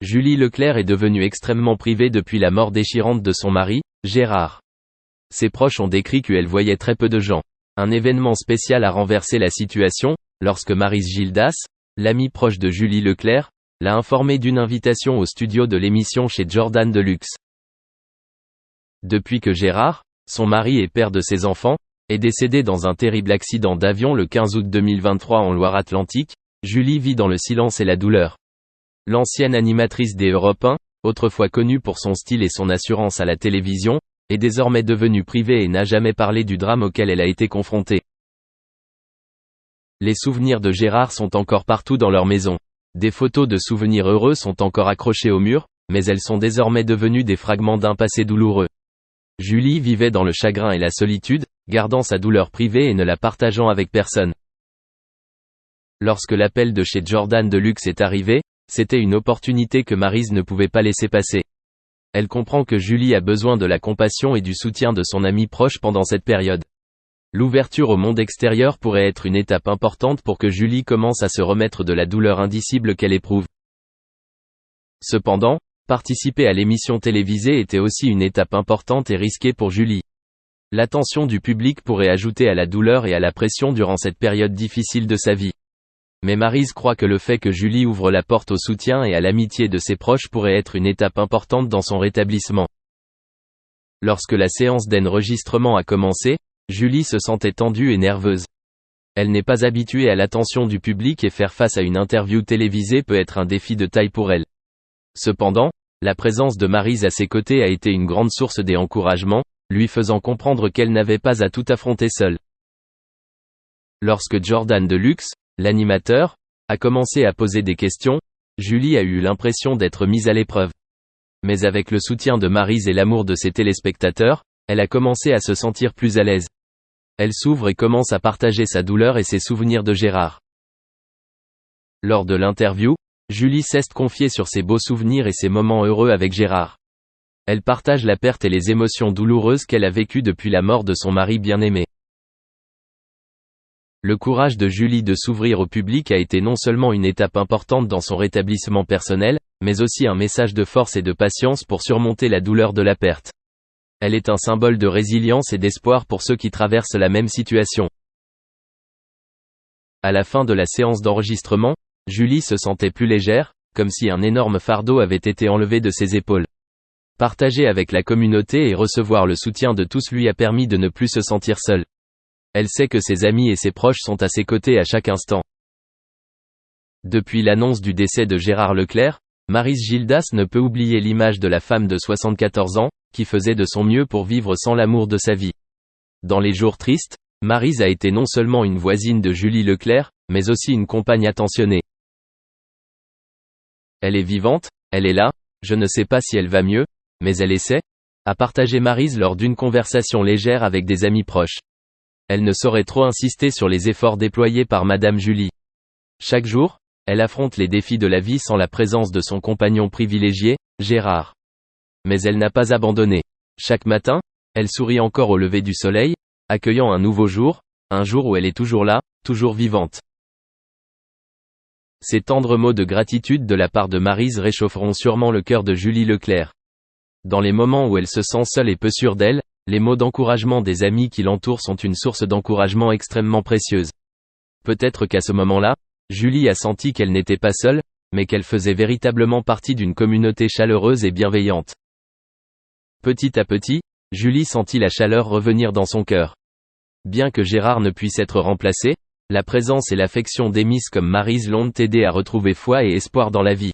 Julie Leclerc est devenue extrêmement privée depuis la mort déchirante de son mari, Gérard. Ses proches ont décrit qu'elle voyait très peu de gens. Un événement spécial a renversé la situation, lorsque Maryse Gildas, l'amie proche de Julie Leclerc, l'a informée d'une invitation au studio de l'émission chez Jordan Deluxe. Depuis que Gérard, son mari et père de ses enfants, est décédé dans un terrible accident d'avion le 15 août 2023 en Loire-Atlantique, Julie vit dans le silence et la douleur. L'ancienne animatrice des Europe 1, autrefois connue pour son style et son assurance à la télévision, est désormais devenue privée et n'a jamais parlé du drame auquel elle a été confrontée. Les souvenirs de Gérard sont encore partout dans leur maison. Des photos de souvenirs heureux sont encore accrochées au mur, mais elles sont désormais devenues des fragments d'un passé douloureux. Julie vivait dans le chagrin et la solitude, gardant sa douleur privée et ne la partageant avec personne. Lorsque l'appel de chez Jordan Deluxe est arrivé, c'était une opportunité que Maryse ne pouvait pas laisser passer. Elle comprend que Julie a besoin de la compassion et du soutien de son ami proche pendant cette période. L'ouverture au monde extérieur pourrait être une étape importante pour que Julie commence à se remettre de la douleur indicible qu'elle éprouve. Cependant, participer à l'émission télévisée était aussi une étape importante et risquée pour Julie. L'attention du public pourrait ajouter à la douleur et à la pression durant cette période difficile de sa vie. Mais Maryse croit que le fait que Julie ouvre la porte au soutien et à l'amitié de ses proches pourrait être une étape importante dans son rétablissement. Lorsque la séance d'enregistrement a commencé, Julie se sentait tendue et nerveuse. Elle n'est pas habituée à l'attention du public et faire face à une interview télévisée peut être un défi de taille pour elle. Cependant, la présence de Maryse à ses côtés a été une grande source d'encouragement, lui faisant comprendre qu'elle n'avait pas à tout affronter seule. Lorsque Jordan Deluxe, l'animateur, a commencé à poser des questions, Julie a eu l'impression d'être mise à l'épreuve. Mais avec le soutien de Maryse et l'amour de ses téléspectateurs, elle a commencé à se sentir plus à l'aise. Elle s'ouvre et commence à partager sa douleur et ses souvenirs de Gérard. Lors de l'interview, Julie s'est confiée sur ses beaux souvenirs et ses moments heureux avec Gérard. Elle partage la perte et les émotions douloureuses qu'elle a vécues depuis la mort de son mari bien-aimé. Le courage de Julie de s'ouvrir au public a été non seulement une étape importante dans son rétablissement personnel, mais aussi un message de force et de patience pour surmonter la douleur de la perte. Elle est un symbole de résilience et d'espoir pour ceux qui traversent la même situation. À la fin de la séance d'enregistrement, Julie se sentait plus légère, comme si un énorme fardeau avait été enlevé de ses épaules. Partager avec la communauté et recevoir le soutien de tous lui a permis de ne plus se sentir seule. Elle sait que ses amis et ses proches sont à ses côtés à chaque instant. Depuis l'annonce du décès de Gérard Leclerc, Maryse Gildas ne peut oublier l'image de la femme de 74 ans, qui faisait de son mieux pour vivre sans l'amour de sa vie. Dans les jours tristes, Maryse a été non seulement une voisine de Julie Leclerc, mais aussi une compagne attentionnée. Elle est vivante, elle est là, je ne sais pas si elle va mieux, mais elle essaie, a partagé Maryse lors d'une conversation légère avec des amis proches. Elle ne saurait trop insister sur les efforts déployés par Madame Julie. Chaque jour, elle affronte les défis de la vie sans la présence de son compagnon privilégié, Gérard. Mais elle n'a pas abandonné. Chaque matin, elle sourit encore au lever du soleil, accueillant un nouveau jour, un jour où elle est toujours là, toujours vivante. Ces tendres mots de gratitude de la part de Maryse réchaufferont sûrement le cœur de Julie Leclerc. Dans les moments où elle se sent seule et peu sûre d'elle, les mots d'encouragement des amis qui l'entourent sont une source d'encouragement extrêmement précieuse. Peut-être qu'à ce moment-là, Julie a senti qu'elle n'était pas seule, mais qu'elle faisait véritablement partie d'une communauté chaleureuse et bienveillante. Petit à petit, Julie sentit la chaleur revenir dans son cœur. Bien que Gérard ne puisse être remplacé, la présence et l'affection d'Émiss comme Maryse l'ont aidé à retrouver foi et espoir dans la vie.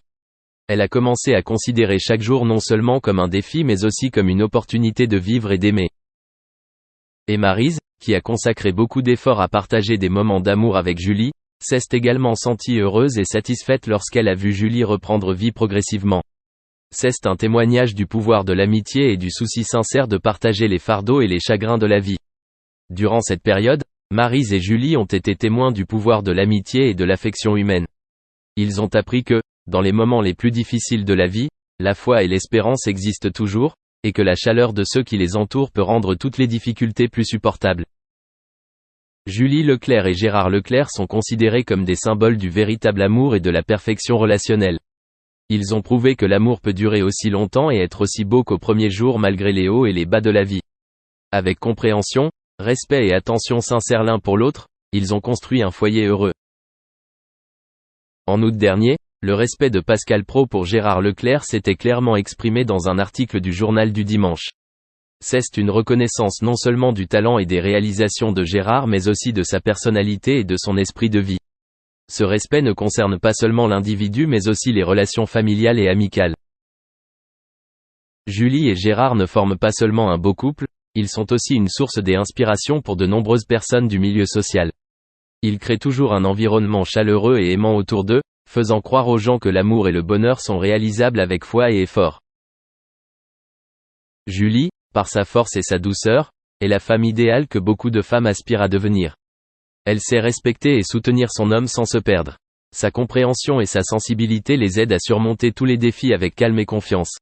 Elle a commencé à considérer chaque jour non seulement comme un défi mais aussi comme une opportunité de vivre et d'aimer. Et Maryse, qui a consacré beaucoup d'efforts à partager des moments d'amour avec Julie, s'est également sentie heureuse et satisfaite lorsqu'elle a vu Julie reprendre vie progressivement. C'est un témoignage du pouvoir de l'amitié et du souci sincère de partager les fardeaux et les chagrins de la vie. Durant cette période, Maryse et Julie ont été témoins du pouvoir de l'amitié et de l'affection humaine. Ils ont appris que, dans les moments les plus difficiles de la vie, la foi et l'espérance existent toujours, et que la chaleur de ceux qui les entourent peut rendre toutes les difficultés plus supportables. Julie Leclerc et Gérard Leclerc sont considérés comme des symboles du véritable amour et de la perfection relationnelle. Ils ont prouvé que l'amour peut durer aussi longtemps et être aussi beau qu'au premier jour malgré les hauts et les bas de la vie. Avec compréhension, respect et attention sincère l'un pour l'autre, ils ont construit un foyer heureux. En août dernier, le respect de Pascal Praud pour Gérard Leclerc s'était clairement exprimé dans un article du Journal du Dimanche. C'est une reconnaissance non seulement du talent et des réalisations de Gérard mais aussi de sa personnalité et de son esprit de vie. Ce respect ne concerne pas seulement l'individu mais aussi les relations familiales et amicales. Julie et Gérard ne forment pas seulement un beau couple, ils sont aussi une source d'inspiration pour de nombreuses personnes du milieu social. Ils créent toujours un environnement chaleureux et aimant autour d'eux, faisant croire aux gens que l'amour et le bonheur sont réalisables avec foi et effort. Julie, par sa force et sa douceur, est la femme idéale que beaucoup de femmes aspirent à devenir. Elle sait respecter et soutenir son homme sans se perdre. Sa compréhension et sa sensibilité les aident à surmonter tous les défis avec calme et confiance.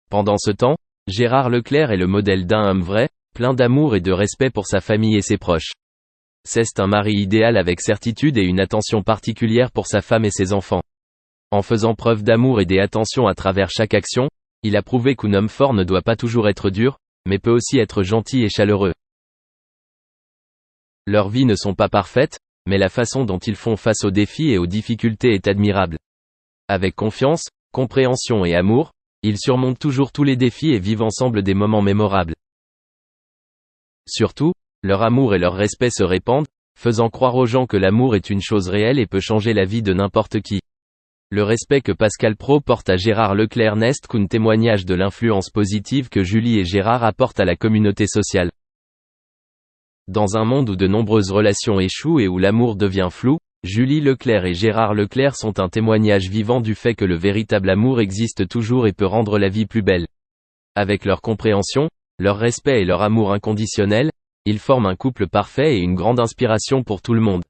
Pendant ce temps, Gérard Leclerc est le modèle d'un homme vrai, plein d'amour et de respect pour sa famille et ses proches. C'est un mari idéal avec certitude et une attention particulière pour sa femme et ses enfants. En faisant preuve d'amour et d'attention à travers chaque action, il a prouvé qu'un homme fort ne doit pas toujours être dur, mais peut aussi être gentil et chaleureux. Leurs vies ne sont pas parfaites, mais la façon dont ils font face aux défis et aux difficultés est admirable. Avec confiance, compréhension et amour, ils surmontent toujours tous les défis et vivent ensemble des moments mémorables. Surtout, leur amour et leur respect se répandent, faisant croire aux gens que l'amour est une chose réelle et peut changer la vie de n'importe qui. Le respect que Pascal Praud porte à Gérard Leclerc n'est qu'un témoignage de l'influence positive que Julie et Gérard apportent à la communauté sociale. Dans un monde où de nombreuses relations échouent et où l'amour devient flou, Julie Leclerc et Gérard Leclerc sont un témoignage vivant du fait que le véritable amour existe toujours et peut rendre la vie plus belle. Avec leur compréhension, leur respect et leur amour inconditionnel, ils forment un couple parfait et une grande inspiration pour tout le monde.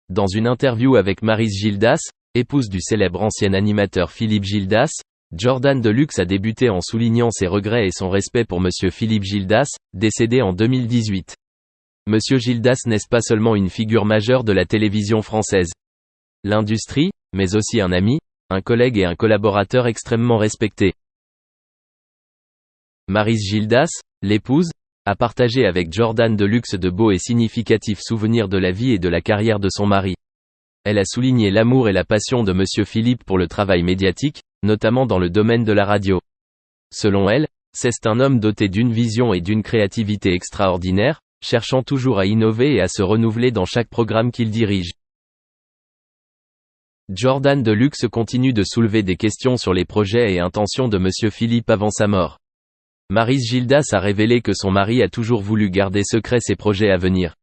Dans une interview avec Maryse Gildas, épouse du célèbre ancien animateur Philippe Gildas, Jordan Deluxe a débuté en soulignant ses regrets et son respect pour Monsieur Philippe Gildas, décédé en 2018. Monsieur Gildas n'est pas seulement une figure majeure de la télévision française. L'industrie, mais aussi un ami, un collègue et un collaborateur extrêmement respecté. Maryse Gildas, l'épouse, a partagé avec Jordan Deluxe de beaux et significatifs souvenirs de la vie et de la carrière de son mari. Elle a souligné l'amour et la passion de Monsieur Philippe pour le travail médiatique, notamment dans le domaine de la radio. Selon elle, c'est un homme doté d'une vision et d'une créativité extraordinaire, cherchant toujours à innover et à se renouveler dans chaque programme qu'il dirige. Jordan Deluxe continue de soulever des questions sur les projets et intentions de Monsieur Philippe avant sa mort. Maryse Gildas a révélé que son mari a toujours voulu garder secret ses projets à venir.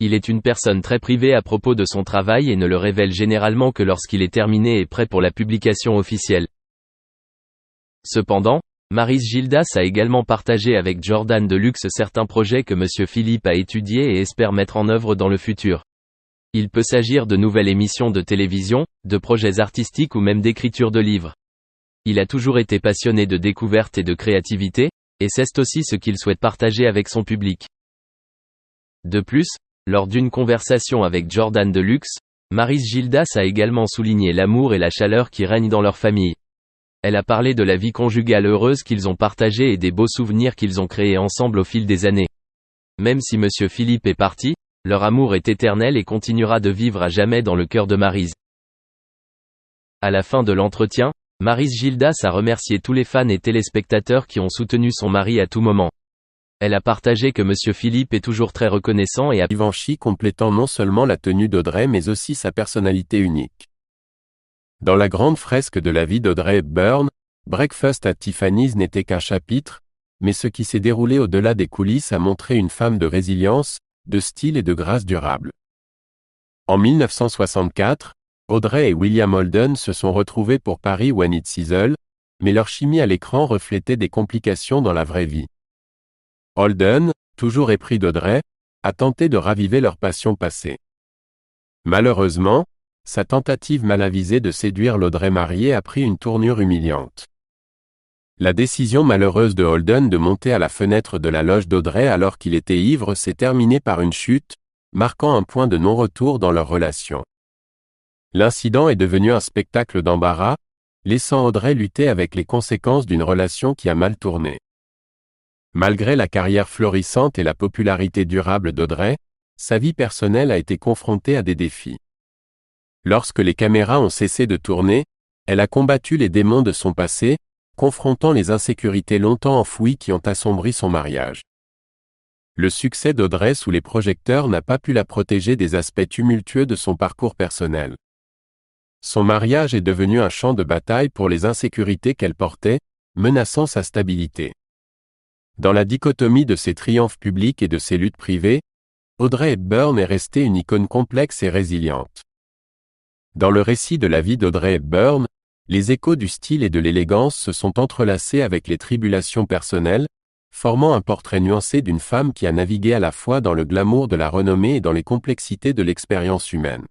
Il est une personne très privée à propos de son travail et ne le révèle généralement que lorsqu'il est terminé et prêt pour la publication officielle. Cependant, Maryse Gildas a également partagé avec Jordan Deluxe certains projets que Monsieur Philippe a étudiés et espère mettre en œuvre dans le futur. Il peut s'agir de nouvelles émissions de télévision, de projets artistiques ou même d'écriture de livres. Il a toujours été passionné de découverte et de créativité, et c'est aussi ce qu'il souhaite partager avec son public. De plus, lors d'une conversation avec Jordan Deluxe, Maryse Gildas a également souligné l'amour et la chaleur qui règnent dans leur famille. Elle a parlé de la vie conjugale heureuse qu'ils ont partagée et des beaux souvenirs qu'ils ont créés ensemble au fil des années. Même si Monsieur Philippe est parti, leur amour est éternel et continuera de vivre à jamais dans le cœur de Maryse. À la fin de l'entretien, Maryse Gildas a remercié tous les fans et téléspectateurs qui ont soutenu son mari à tout moment. Elle a partagé que Monsieur Philippe est toujours très reconnaissant et a Givenchy complétant non seulement la tenue d'Audrey mais aussi sa personnalité unique. Dans la grande fresque de la vie d'Audrey Hepburn, Breakfast at Tiffany's n'était qu'un chapitre, mais ce qui s'est déroulé au-delà des coulisses a montré une femme de résilience, de style et de grâce durable. En 1964, Audrey et William Holden se sont retrouvés pour Paris When It Sizzle, mais leur chimie à l'écran reflétait des complications dans la vraie vie. Holden, toujours épris d'Audrey, a tenté de raviver leur passion passée. Malheureusement, sa tentative mal avisée de séduire l'Audrey mariée a pris une tournure humiliante. La décision malheureuse de Holden de monter à la fenêtre de la loge d'Audrey alors qu'il était ivre s'est terminée par une chute, marquant un point de non-retour dans leur relation. L'incident est devenu un spectacle d'embarras, laissant Audrey lutter avec les conséquences d'une relation qui a mal tourné. Malgré la carrière florissante et la popularité durable d'Audrey, sa vie personnelle a été confrontée à des défis. Lorsque les caméras ont cessé de tourner, elle a combattu les démons de son passé, confrontant les insécurités longtemps enfouies qui ont assombri son mariage. Le succès d'Audrey sous les projecteurs n'a pas pu la protéger des aspects tumultueux de son parcours personnel. Son mariage est devenu un champ de bataille pour les insécurités qu'elle portait, menaçant sa stabilité. Dans la dichotomie de ses triomphes publics et de ses luttes privées, Audrey Hepburn est restée une icône complexe et résiliente. Dans le récit de la vie d'Audrey Hepburn, les échos du style et de l'élégance se sont entrelacés avec les tribulations personnelles, formant un portrait nuancé d'une femme qui a navigué à la fois dans le glamour de la renommée et dans les complexités de l'expérience humaine.